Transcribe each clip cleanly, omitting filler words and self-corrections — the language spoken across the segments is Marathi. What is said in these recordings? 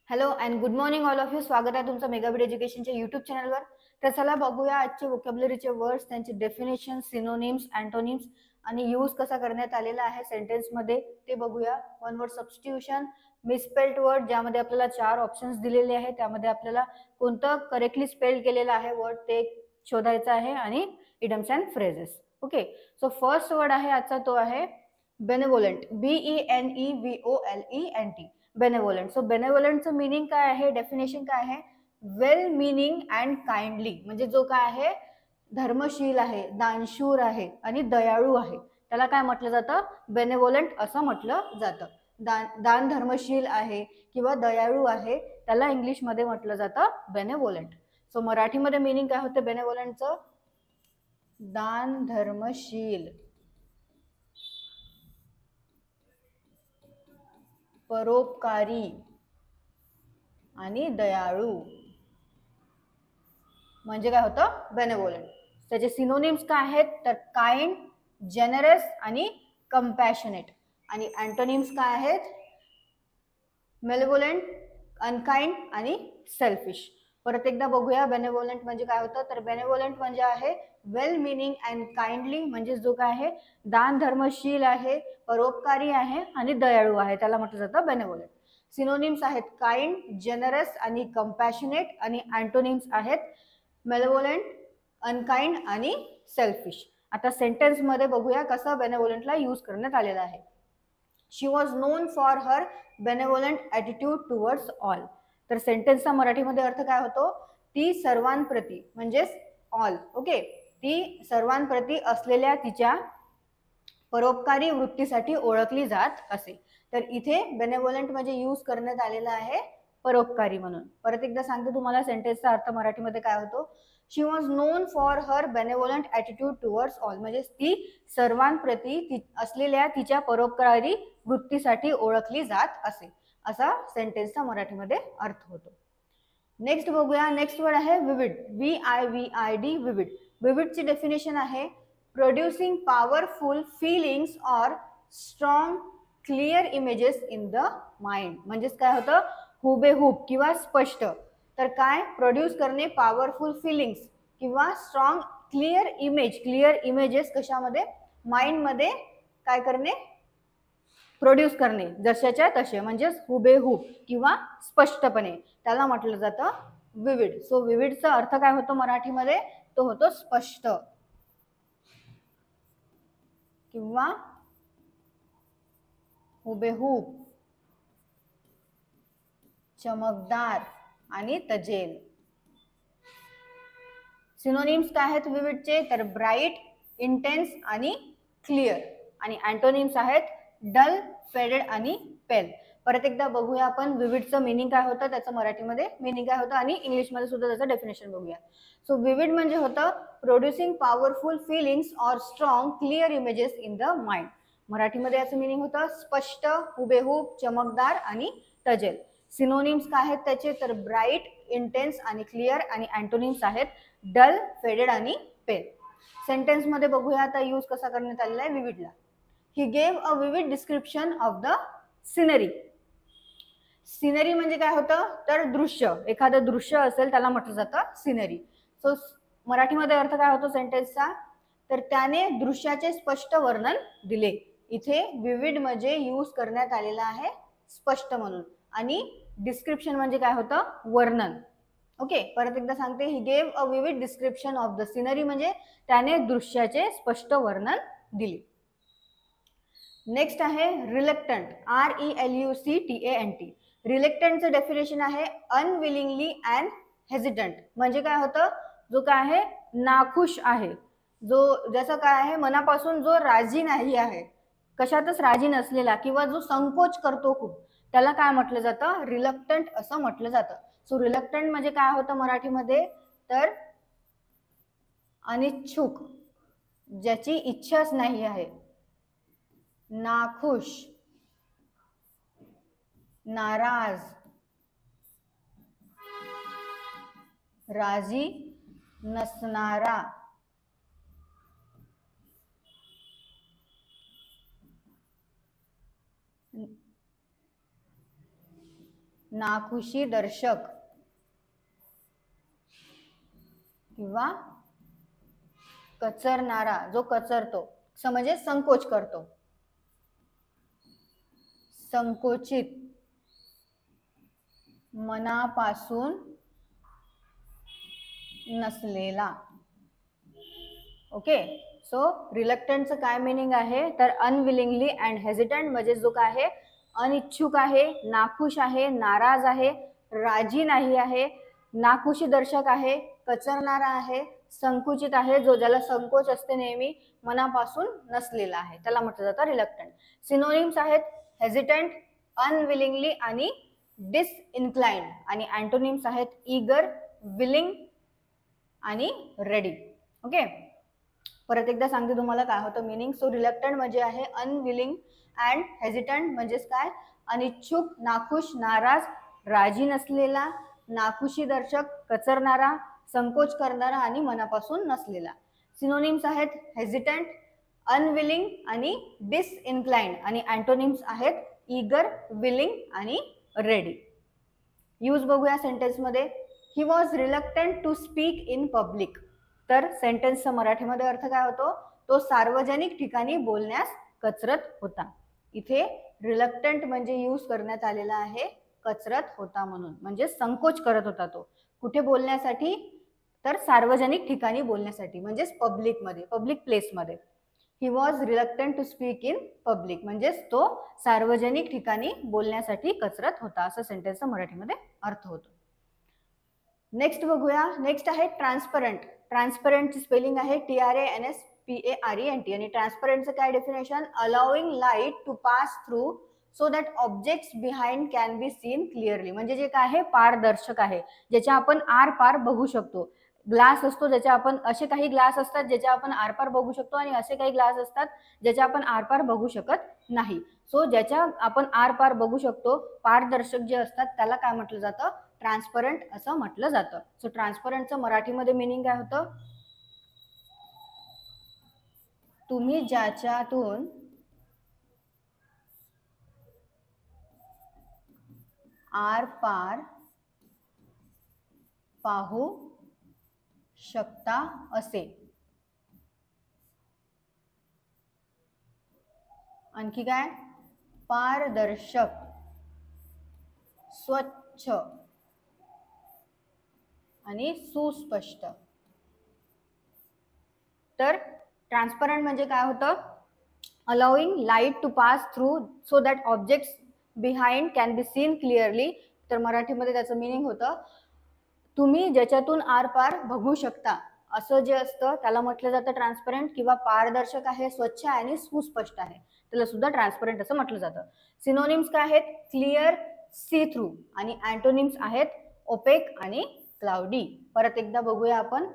Hello and good morning all of you. स्वागत आहे तुमचं मेगाबिट एज्युकेशनच्या युट्यूब चॅनलवर. तर चला बघूया आजचे वोकॅब्युलरीचे वर्ड्स, त्यांचे डेफिनेशन, सिनोनिम्स, अँटोनिम्स आणि यूज कसा करण्यात आलेला आहे सेंटेन्समध्ये ते बघूया. One word substitution, misspelled word, ज्यामध्ये आपल्याला 4 ऑप्शन्स दिलेले आहेत. त्यामध्ये आपल्याला कोणतं करेक्टली स्पेल्ड केलेलं आहे वर्ड ते शोधायचं आहे आणि idioms and phrases. Okay, so first word आहे आजचा तो आहे बेनेवोलेंट. BENEVOLENT. बेनेवोलेंट. सो बेनेवोलेंटचं मीनिंग काय आहे, डेफिनेशन काय आहे? वेल मीनिंग अँड काइंडली, म्हणजे जो काय आहे धर्मशील आहे, दानशूर आहे आणि दयाळू आहे, त्याला काय म्हटलं जातं? बेनेवोलेंट असं म्हटलं जातं. दान धर्मशील आहे किंवा दयाळू आहे त्याला इंग्लिशमध्ये म्हटलं जातं बेनेवोलेंट. सो मराठीमध्ये मीनिंग काय होतं बेनेवोलेंटचं? दान धर्मशील, परोपकारी आणि दयाळू म्हणजे काय होतं बेनेवोलेंट. त्याचे सिनोनिम्स काय आहेत तर काइंड, जेनरस आणि कंपॅशनेट. आणि अँटोनिम्स काय आहेत? मेलेवोलेंट, अनकाइंड आणि सेल्फिश. परत एकदा बघूया बेनेवोलेंट म्हणजे काय होतं. तर बेनेवोलेंट म्हणजे आहे वेल मिनिंग अँड काइंडली, म्हणजे जो काय आहे दान धर्मशील आहे, परोपकारी आहे आणि दयाळू आहे, त्याला म्हटलं जातं बेनेवोलेंट. सिनोनिम्स आहेत काइंड, जेनरस आणि कंपॅशनेट. आणि अँटोनिम्स आहेत मेलेवोलेंट, अनकाइंड आणि सेल्फिश. आता सेंटेन्स मध्ये बघूया कसं बेनेवोलेंटला यूज करण्यात आलेला आहे. She was known for her benevolent attitude towards all. तर सेंटेन्सचा मराठीमध्ये अर्थ काय होतो? ती सर्वांप्रती, म्हणजेच ऑल. ओके, ती सर्वांप्रती असलेल्या तिच्या परोपकारी वृत्तीसाठी ओळखली जात असे. तर इथे बेनेवोलेंट म्हणजे यूज करण्यात आलेला आहे परोपकारी म्हणून. परत एकदा सांगते तुम्हाला सेंटेन्सचा अर्थ मराठीमध्ये काय होतो. She was known for her benevolent attitude towards all, म्हणजे ती सर्वांप्रती असलेल्या तिच्या परोपकारी वृत्तीसाठी ओळखली जात असे, असा सेंटेन्सचा मराठीमध्ये अर्थ होतो. नेक्स्ट बघूया. नेक्स्ट वर्ड आहे विविड. VIVID, vivid. विविडची डेफिनेशन आहे producing powerful feelings or strong clear images in the mind. म्हणजेच काय होतं? हुबेहूब किंवा स्पष्ट. तर काय प्रोड्यूस करणे पॉवरफुल फिलिंग्स किंवा strong clear image, clear images कशामध्ये? माइंडमध्ये काय करणे? प्रोड्यूस करणे, जशाच्या तसे, म्हणजेच हुबेहूब किंवा स्पष्टपणे, त्याला म्हटलं जातं विविड. सो विविडचा अर्थ काय होतो मराठीमध्ये? तो होतो स्पष्ट किंवा हुबेहूब, चमकदार आणि तजेल. सिनोनिम्स काय आहेत विविडचे? तर ब्राईट, इंटेन्स आणि क्लिअर. आणि अँटोनिम्स आहेत डल, फेडेड आणि पेल. परत एकदा बघूया आपण विविडचं मीनिंग काय होतं, त्याचं मराठीमध्ये मीनिंग काय होतं आणि इंग्लिशमध्ये सुद्धा त्याचं डेफिनेशन बघूया. सो विविड म्हणजे होतं producing powerful feelings or strong clear images in the mind. मराठीमध्ये याचं मीनिंग होतं स्पष्ट, हुबेहूब, चमकदार आणि तजेल. सिनोनिम्स काय आहेत त्याचे? तर ब्राईट, इंटेन्स आणि क्लिअर. आणि अँटोनिम्स आहेत डल, फेडेड आणि पेल. सेंटेन्स मध्ये बघूया आता यूज कसा करण्यात आलेला आहे विविडला. He gave a vivid description of the scenery. Scenery म्हणजे काय होतं? तर दृश्य, एखादं दृश्य असेल त्याला म्हटलं जातं सिनरी. सो मराठीमध्ये अर्थ काय होतो सेंटेन्सचा? तर त्याने दृश्याचे स्पष्ट वर्णन दिले. इथे विविड म्हणजे यूज करण्यात आलेला आहे स्पष्ट म्हणून. आणि डिस्क्रिप्शन म्हणजे काय होतं? वर्णन. ओके, परत एकदा सांगते. ही gave a vivid description of the scenery म्हणजे त्याने दृश्याचे स्पष्ट वर्णन दिले. नेक्स्ट आहे रिलक्टंट. RELUCTANT. रिलक्टंटचं डेफिनेशन आहे अनविलिंगली अँड हेजिटंट. म्हणजे काय होतं? जो काय आहे नाखुश आहे, जो ज्याचं काय आहे मनापासून जो राजी नाही आहे, कशातच राजी नसलेला किंवा जो संकोच करतो खूप, त्याला काय म्हटलं जातं? रिलक्टंट असं म्हटलं जातं. सो रिलक्टंट म्हणजे काय होतं मराठीमध्ये? तर अनिच्छुक, ज्याची इच्छाच नाही आहे, नाखुश, नाराज, राजी नसणारा, नाखुशी दर्शक किंवा कचरणारा, जो कचरतो म्हणजे संकोच करतो, संकोचित मनापासून नसलेला. ओके, सो रिलक्टंटचं काय मिनिंग आहे तर अनविलिंगली अँड हेजिटंट म्हणजे जो काय आहे अनिच्छुक आहे, नाखुश आहे, नाराज आहे, राजी नाही आहे, नाखुशी दर्शक आहे, कचरणारा आहे, संकुचित आहे, जो ज्याला संकोच असते नेहमी, मनापासून नसलेला आहे, त्याला म्हटलं जातं रिलक्टंट. सिनोनिम्स आहेत हेजिटंट, अनविलिंगली आणि डिसइन्क्लाइंड, आणि अँटोनिम्स आहेत ईगर, विलिंग आणि रेडी. ओके, परत एकदा सांगते तुम्हाला काय होतं मीनिंग. सो रिलक्टंट म्हणजे आहे अनविलिंग अँड हेजिटंट म्हणजेच काय अनिच्छुक, नाखुश, नाराज, राजी नसलेला, नाखुशी दर्शक, कचरणारा, संकोच करणारा आणि मनापासून नसलेला. सिनोनिम्स आहेत हेजिटंट, अनविलिंग आणि डिसइन्क्लाइंड, आणि अँटोनिम्स आहेत ईगर, विलिंग आणि रेडी. यूज बघूया सेंटेन्स मध्ये. He was reluctant to speak in public. तर सेंटेन्सचा मराठीमध्ये अर्थ काय होतो, तो सार्वजनिक ठिकाणी बोलण्यास कचरत होता. इथे रिलक्टंट म्हणजे यूज करण्यात आलेला आहे कचरत होता म्हणून, म्हणजे संकोच करत होता तो. कुठे बोलण्यासाठी तर सार्वजनिक ठिकाणी बोलण्यासाठी, म्हणजेच पब्लिकमध्ये, पब्लिक प्लेसमध्ये. He was reluctant to speak in public म्हणजेच तो सार्वजनिक ठिकाणी बोलण्यासाठी कचरत होता, असं सेंटेन्सचा मराठीमध्ये अर्थ होतो. नेक्स्ट बघूया. नेक्स्ट आहे ट्रान्सपरंट. ट्रान्सपरंटची स्पेलिंग आहे TRANSPARENT, आणि ट्रान्सपरंटचं काय definition, allowing light to pass through so that objects behind can be seen clearly. म्हणजे जे काय आहे पारदर्शक आहे, ज्याच्या आपण आर पार बघू शकतो. ग्लास असतो ज्याच्या आपण, असे काही ग्लास असतात ज्याच्या आपण आरपार बघू शकतो, आणि असे काही ग्लास असतात ज्याच्या आपण आरपार बघू शकत नाही. सो ज्याच्या आपण आरपार बघू शकतो, पारदर्शक जे असतात, त्याला काय म्हटलं जातं, ट्रान्सपरंट असं म्हटलं जातं. सो ट्रान्सपरंटचं मराठीमध्ये मिनिंग काय होतं, तुम्ही ज्याच्यातून आरपार पाहू शकता असे. आणखी काय, पारदर्शक, स्वच्छ आणि सुस्पष्ट. तर ट्रान्सपरंट म्हणजे काय होतं, allowing light to pass through so that objects behind can be seen clearly. तर मराठीमध्ये त्याचं मिनिंग होतं, तुम्ही ज्याच्यातून आरपार बघू शकता असं जे असतं त्याला म्हटलं जातं ट्रान्सपरंट, किंवा पारदर्शक आहे, स्वच्छ आहे आणि सुस्पष्ट आहे, त्याला सुद्धा ट्रान्सपरंट असं म्हटलं जातं. सिनोनिम्स काय आहेत, क्लिअर, सी थ्रू, आणि अँटोनिम्स आहेत ओपेक आणि क्लाउडी. परत एकदा बघूया आपण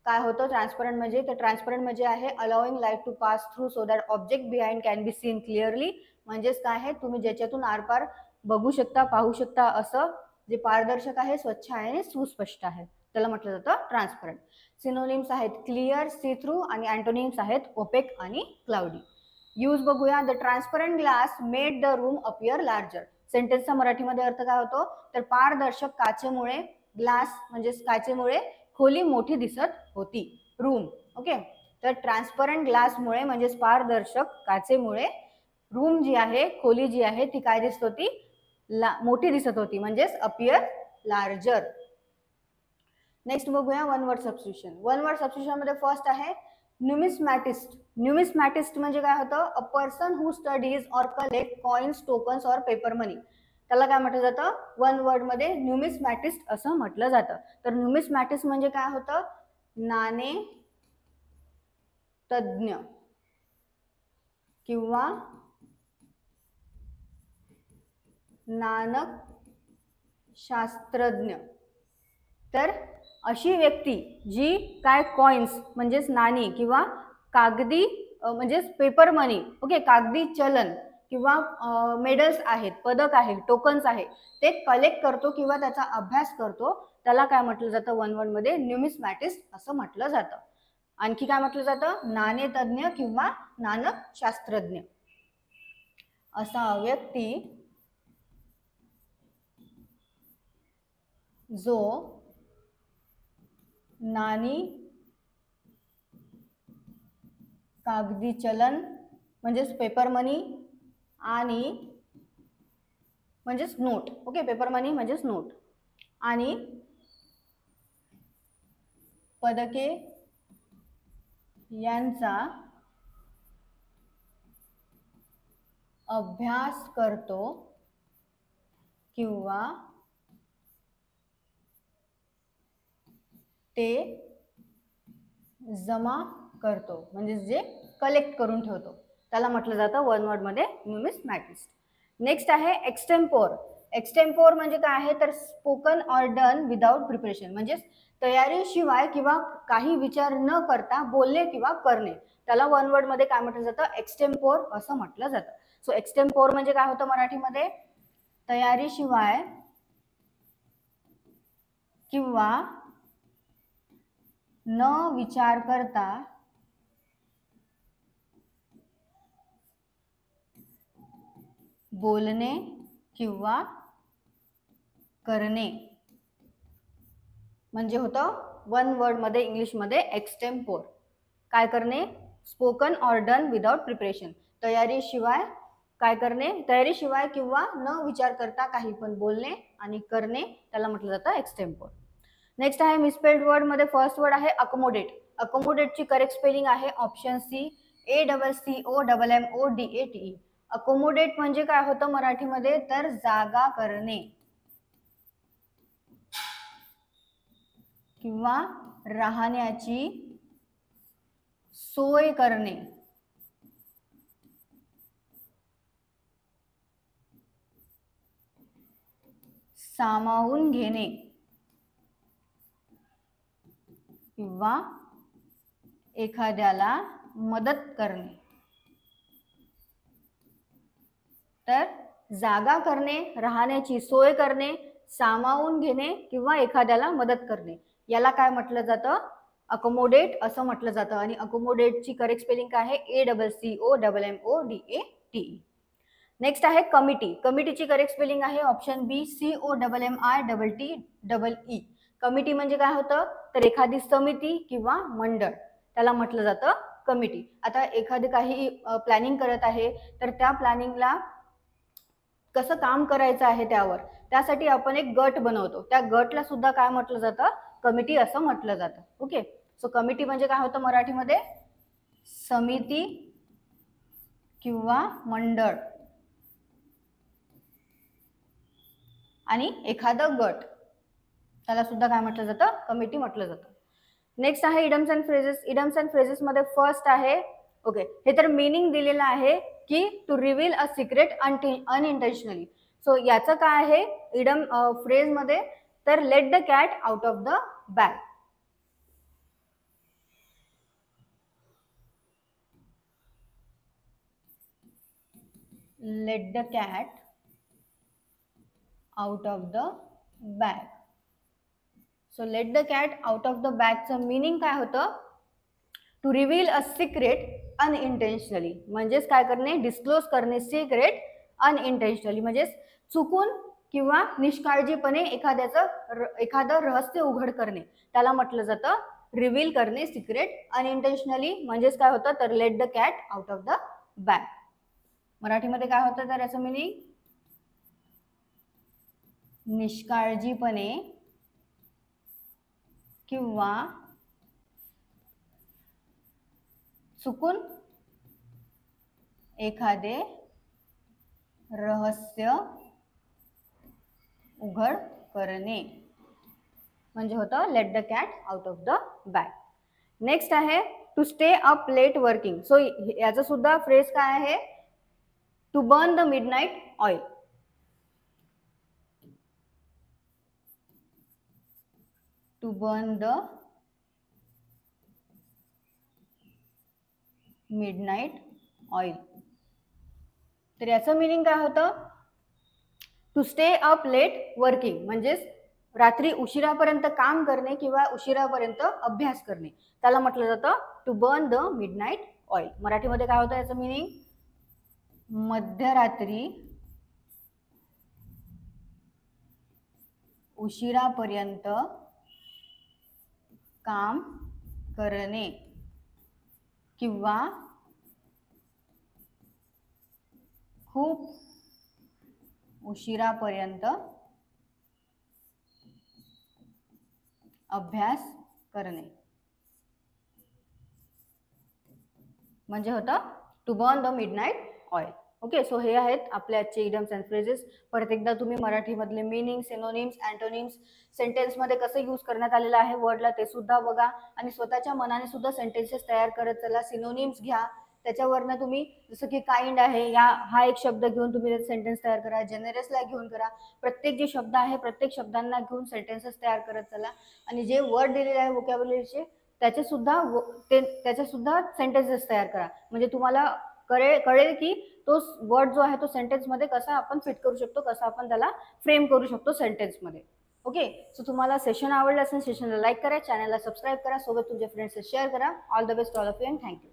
काय होतं ट्रान्सपरंट म्हणजे. तर ट्रान्सपरंट म्हणजे आहे allowing light to pass through so that object behind can be seen clearly. म्हणजेच काय आहे, तुम्ही ज्याच्यातून आरपार बघू शकता, पाहू शकता असं, जे पारदर्शक आहे, स्वच्छ आहे आणि सुस्पष्ट आहे, त्याला म्हटलं जातं ट्रान्सपरंट. सिनोनिम्स आहेत क्लिअर, सी थ्रू, आणि अँटोनिम्स आहेत ओपेक आणि क्लाउडी. यूज बघूया. The transparent glass made the room appear larger. सेंटेन्सचा मराठीमध्ये अर्थ काय होतो, तर पारदर्शक काचेमुळे, ग्लास म्हणजे काचेमुळे खोली मोठी दिसत होती, रूम. ओके, तर ट्रान्सपरंट ग्लासमुळे म्हणजेच पारदर्शक काचेमुळे रूम जी आहे, खोली जी आहे, ती काय दिसत होती, मोठी दिसत होती, म्हणजेच अपियर लार्जर. नेक्स्ट बघूया one word substitution. One word substitution मध्ये फर्स्ट आहे न्यूमिस्मॅटिस्ट. न्यूमिस्मॅटिस्ट म्हणजे काय होतं, a person who studies or collect coins, tokens or paper money. त्याला काय म्हटलं जातं, वन वर्ड मध्ये न्यूमिस्मॅटिस्ट असं म्हटलं जातं. तर न्यूमिस्मॅटिस्ट म्हणजे काय होतं, नाणे तज्ञ किंवा नाणक शास्त्रज्ञ. तर अशी व्यक्ती जी काय कॉइन्स म्हणजेच नाणी किंवा कागदी म्हणजेच पेपर मनी, ओके, कागदी चलन किंवा मेडल्स आहेत, पदक आहे, टोकन्स आहे, ते कलेक्ट करतो किंवा त्याचा अभ्यास करतो, त्याला काय म्हटलं जातं वन वर्ड मध्ये न्यूमिस्मॅटिस्ट असं म्हटलं जातं. आणखी काय म्हटलं जातं, नाणेतज्ञ किंवा नाणक शास्त्रज्ञ. असा व्यक्ती जो नाणी कागदी चलन म्हणजेच पेपर मनी आणि म्हणजेच नोट, ओके, पेपर मनी म्हणजेच नोट आणि पदके यांचा अभ्यास करतो किंवा ते जमा करतो म्हणजे जे कलेक्ट करून ठेवतो त्याला म्हटलं जातं वन वर्ड मध्ये न्यूमिसमॅटिस्ट. नेक्स्ट आहे एक्सटेम्पोर. एक्सटेम्पोर म्हणजे काय आहे तर spoken or done without preparation म्हणजे तयारीशिवाय किंवा काही विचार न करता बोलणे किंवा करणे त्याला वन वर्ड मध्ये काय म्हटलं जातं एक्सटेम्पोर असं म्हटलं जातं. सो एक्सटेम्पोर म्हणजे काय होतं मराठीमध्ये तयारीशिवाय किंवा न विचार करता बोलणे किंवा करणे म्हणजे होतं वन वर्ड मध्ये इंग्लिश मध्ये एक्सटेम्पोर. काय करणे spoken or done without preparation तयारीशिवाय काय करणे तयारीशिवाय किंवा न विचार करता काही पण बोलणे आणि करणे त्याला म्हटलं जातं एक्सटेम्पोर. नेक्स्ट आहे मिसस्पेल्ड वर्ड मध्ये फर्स्ट वर्ड आहे अकोमोडेट. अकोमोडेटची करेक्ट स्पेलिंग आहे ऑप्शन सी ACCOMMODATE. अकोमोडेट म्हणजे काय होतं मराठीमध्ये तर जागा करणे किंवा राहण्याची सोय करणे. सामावून घेणे किंवा एखाद्याला मदत करणे. तर जागा करणे, राहण्याची सोय करणे, सामावून घेणे किंवा एखाद्याला मदत करणे याला काय म्हटलं जातं अकोमोडेट असं म्हटलं जातं. आणि अकोमोडेटची करेक्ट स्पेलिंग काय आहे ACCOMMODATE. नेक्स्ट आहे कमिटी. कमिटीची करेक्ट स्पेलिंग आहे ऑप्शन बी COMMITTEE. कमिटी म्हणजे काय होतं तर एखादी समिती किंवा मंडळ त्याला म्हटलं जातं कमिटी. आता एखादी काही प्लॅनिंग करत आहे तर त्या प्लॅनिंगला कसं काम करायचं आहे त्यासाठी आपण एक गट बनवतो त्या गटला सुद्धा काय म्हटलं जातं कमिटी असं म्हटलं जातं. ओके. सो कमिटी म्हणजे काय होतं मराठीमध्ये समिती किंवा मंडळ आणि एखादं गट त्याला सुद्धा काय म्हटलं जातं कमिटी म्हटलं जातं. नेक्स्ट आहे idioms and phrases. Idioms and phrases मध्ये फर्स्ट आहे ओके हे तर मीनिंग दिलेलं आहे की to reveal a secret unintentionally. So याचं काय आहे इडम फ्रेज मध्ये तर let the cat out of the bag. Let the cat out of the bag. So let the cat out of the बॅगचं मीनिंग काय होतं to reveal a secret unintentionally म्हणजेच काय करणे डिस्क्लोज करणे सिक्रेट अनइंटेन्शनली म्हणजेच चुकून किंवा निष्काळजीपणे एखादं रहस्य उघड करणे त्याला म्हटलं जातं रिव्हील करणे सिक्रेट अनइंटेन्शनली म्हणजेच काय होतं तर let the cat out of the bag. मराठीमध्ये काय होतं तर याचं मीनिंग निष्काळजीपणे किंवा चुकून एखादे रहस्य उघड करणे म्हणजे होतं let the cat out of the bag. Next आहे to stay up late working. So याचं सुद्धा फ्रेज काय आहे to burn the midnight oil. To burn the midnight oil. तर याचं मीनिंग काय होतं to stay up late working म्हणजेच रात्री उशिरापर्यंत काम करणे किंवा उशिरापर्यंत अभ्यास करणे त्याला म्हटलं जातं to burn the midnight oil. मराठीमध्ये काय होतं याचं मीनिंग मध्यरात्री उशिरापर्यंत काम करणे किंवा खूप उशिरापर्यंत अभ्यास करणे म्हणजे होतं to burn the midnight oil. Okay, so हे आहेत आपले आजचे इडियम्स अँड फ्रेजेस. परत एकदा तुम्ही मराठीमधले मीनिंग, सिनोनिम्स, अँटोनिम्स सेंटेन्समध्ये कसं यूज करण्यात आलेलं आहे वर्डला ते सुद्धा बघा आणि स्वतःच्या मनाने सुद्धा सेंटेन्सेस तयार करत चला. सिनोनिम्स घ्या, त्याच्यावरनं तुम्ही जसं की काइंड आहे हा एक शब्द घेऊन तुम्ही सेंटेन्स तयार करा. जनरसला घेऊन करा. प्रत्येक जे शब्द आहे प्रत्येक शब्दांना घेऊन सेंटेन्सेस तयार करत चला आणि जे वर्ड दिलेले आहे व्होकॅब्युलरीचे त्याचे सुद्धा सेंटेन्सेस तयार करा. म्हणजे तुम्हाला कळेल की तो वर्ड जो आहे तो सेंटेन्समध्ये कसा आपण फिट करू शकतो, कसा आपण त्याला फ्रेम करू शकतो सेंटेन्समध्ये. ओके, सो तुम्हाला सेशन आवडलं असेल सेशनला लाईक करा, चॅनलला सबस्क्राईब करा, सोबत तुमच्या फ्रेंड्सला शेअर करा. All the best all of you and thank you.